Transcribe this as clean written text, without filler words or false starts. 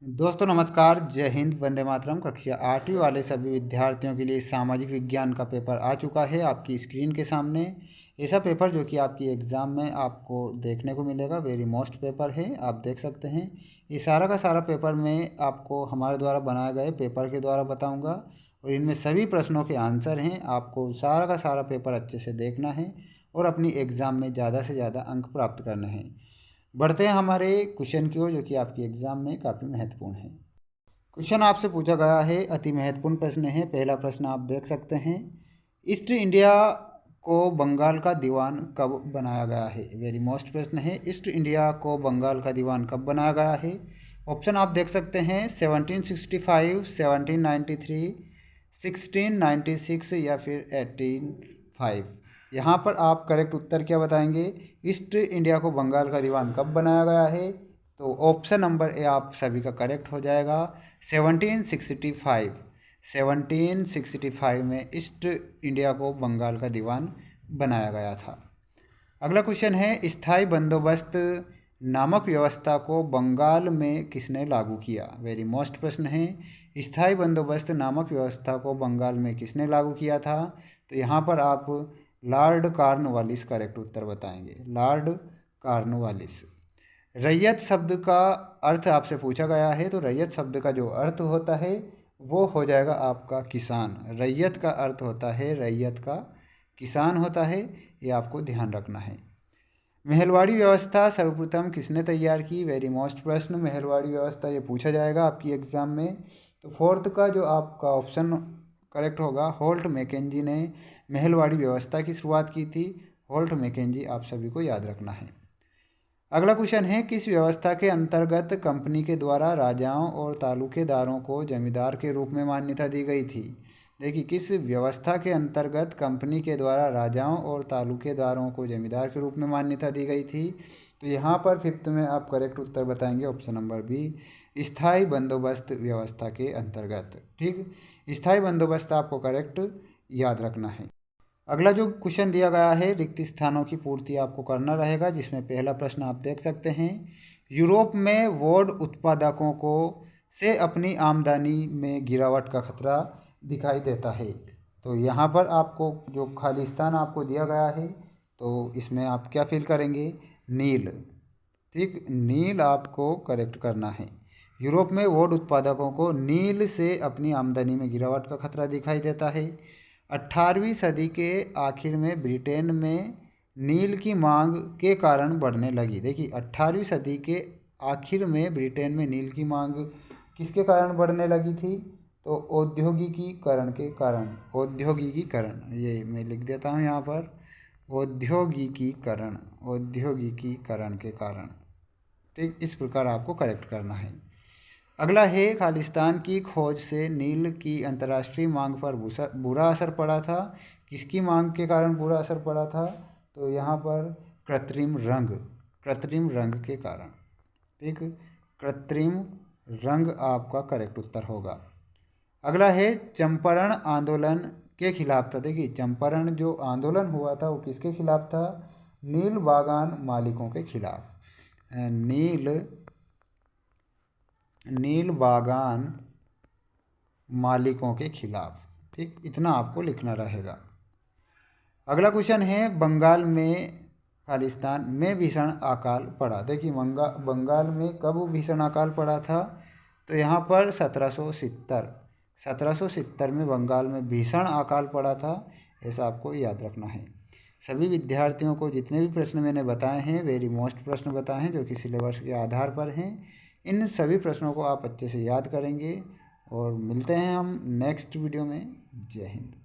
दोस्तों नमस्कार, जय हिंद, वंदे मातरम। कक्षा 8वीं वाले सभी विद्यार्थियों के लिए सामाजिक विज्ञान का पेपर आ चुका है आपकी स्क्रीन के सामने। ऐसा पेपर जो कि आपकी एग्ज़ाम में आपको देखने को मिलेगा, वेरी मोस्ट पेपर है, आप देख सकते हैं। ये सारा का सारा पेपर मैं आपको हमारे द्वारा बनाए गए पेपर के द्वारा बताऊँगा और इनमें सभी प्रश्नों के आंसर हैं। आपको सारा का सारा पेपर अच्छे से देखना है और अपनी एग्ज़ाम में ज़्यादा से ज़्यादा अंक प्राप्त करने हैं। बढ़ते हैं हमारे क्वेश्चन की ओर, जो कि आपकी एग्ज़ाम में काफ़ी महत्वपूर्ण है। क्वेश्चन आपसे पूछा गया है, अति महत्वपूर्ण प्रश्न है। पहला प्रश्न आप देख सकते हैं, ईस्ट इंडिया को बंगाल का दीवान कब बनाया गया है। वेरी मोस्ट प्रश्न है, ईस्ट इंडिया को बंगाल का दीवान कब बनाया गया है। ऑप्शन आप देख सकते हैं 1765, 1793, 1696 या फिर 1805। यहाँ पर आप करेक्ट उत्तर क्या बताएंगे। ईस्ट इंडिया को बंगाल का दीवान कब बनाया गया है, तो ऑप्शन नंबर ए आप सभी का करेक्ट हो जाएगा 1765। 1765 में ईस्ट इंडिया को बंगाल का दीवान बनाया गया था। अगला क्वेश्चन है, स्थायी बंदोबस्त नामक व्यवस्था को बंगाल में किसने लागू किया। वेरी मोस्ट प्रश्न है, स्थायी बंदोबस्त नामक व्यवस्था को बंगाल में किसने लागू किया था। तो यहाँ पर आप लॉर्ड कॉर्नवालिस करेक्ट उत्तर बताएंगे, लॉर्ड कॉर्नवालिस। रैयत शब्द का अर्थ आपसे पूछा गया है, तो रैयत शब्द का जो अर्थ होता है वो हो जाएगा आपका किसान। रैयत का अर्थ होता है, रैयत का किसान होता है, ये आपको ध्यान रखना है। महलवाड़ी व्यवस्था सर्वप्रथम किसने तैयार की। वेरी मोस्ट प्रश्न, महलवाड़ी व्यवस्था ये पूछा जाएगा आपकी एग्ज़ाम में। तो फोर्थ का जो आपका ऑप्शन करेक्ट होगा, होल्ट मैकेंजी ने महलवाड़ी व्यवस्था की शुरुआत की थी। होल्ट मैकेंजी आप सभी को याद रखना है। अगला क्वेश्चन है, किस व्यवस्था के अंतर्गत कंपनी के द्वारा राजाओं और तालुकेदारों को जमींदार के रूप में मान्यता दी गई थी। देखिए, किस व्यवस्था के अंतर्गत कंपनी के द्वारा राजाओं और तालुकेदारों को जमींदार के रूप में मान्यता दी गई थी। तो यहाँ पर फिफ्थ में आप करेक्ट उत्तर बताएंगे, ऑप्शन नंबर बी, स्थायी बंदोबस्त व्यवस्था के अंतर्गत। ठीक, स्थायी बंदोबस्त आपको करेक्ट याद रखना है। अगला जो क्वेश्चन दिया गया है, रिक्त स्थानों की पूर्ति आपको करना रहेगा, जिसमें पहला प्रश्न आप देख सकते हैं, यूरोप में वुड उत्पादकों को से अपनी आमदनी में गिरावट का खतरा दिखाई देता है। तो यहाँ पर आपको जो खाली स्थान आपको दिया गया है, तो इसमें आप क्या फिल करेंगे, नील। ठीक, नील आपको करेक्ट करना है। यूरोप में वुड उत्पादकों को नील से अपनी आमदनी में गिरावट का खतरा दिखाई देता है। 18वीं सदी के आखिर में ब्रिटेन में नील की मांग के कारण बढ़ने लगी। देखिए, 18वीं सदी के आखिर में ब्रिटेन में नील की मांग किसके कारण बढ़ने लगी थी, तो औद्योगिकीकरण के कारण। औद्योगिकीकरण, ये मैं लिख देता हूँ यहाँ पर, औद्योगिकीकरण, औद्योगिकीकरण के कारण। ठीक, इस प्रकार आपको करेक्ट करना है। अगला है, खालिस्तान की खोज से नील की अंतर्राष्ट्रीय मांग पर बुरा असर पड़ा था। किसकी मांग के कारण बुरा असर पड़ा था, तो यहाँ पर कृत्रिम रंग, कृत्रिम रंग के कारण। ठीक, कृत्रिम रंग आपका करेक्ट उत्तर होगा। अगला है, चंपारण आंदोलन के खिलाफ था। देखिए, चंपारण जो आंदोलन हुआ था वो किसके खिलाफ था, नील बागान मालिकों के खिलाफ। नील बागान मालिकों के खिलाफ। ठीक, इतना आपको लिखना रहेगा। अगला क्वेश्चन है, बंगाल में खालिस्तान में भीषण अकाल पड़ा। देखिए, बंगाल में कब भीषण अकाल पड़ा था, तो यहाँ पर 1770 में बंगाल में भीषण अकाल पड़ा था, ऐसा आपको याद रखना है। सभी विद्यार्थियों को जितने भी प्रश्न मैंने बताए हैं, वेरी मोस्ट प्रश्न बताए हैं, जो कि सिलेबस के आधार पर हैं। इन सभी प्रश्नों को आप अच्छे से याद करेंगे और मिलते हैं हम नेक्स्ट वीडियो में। जय हिंद।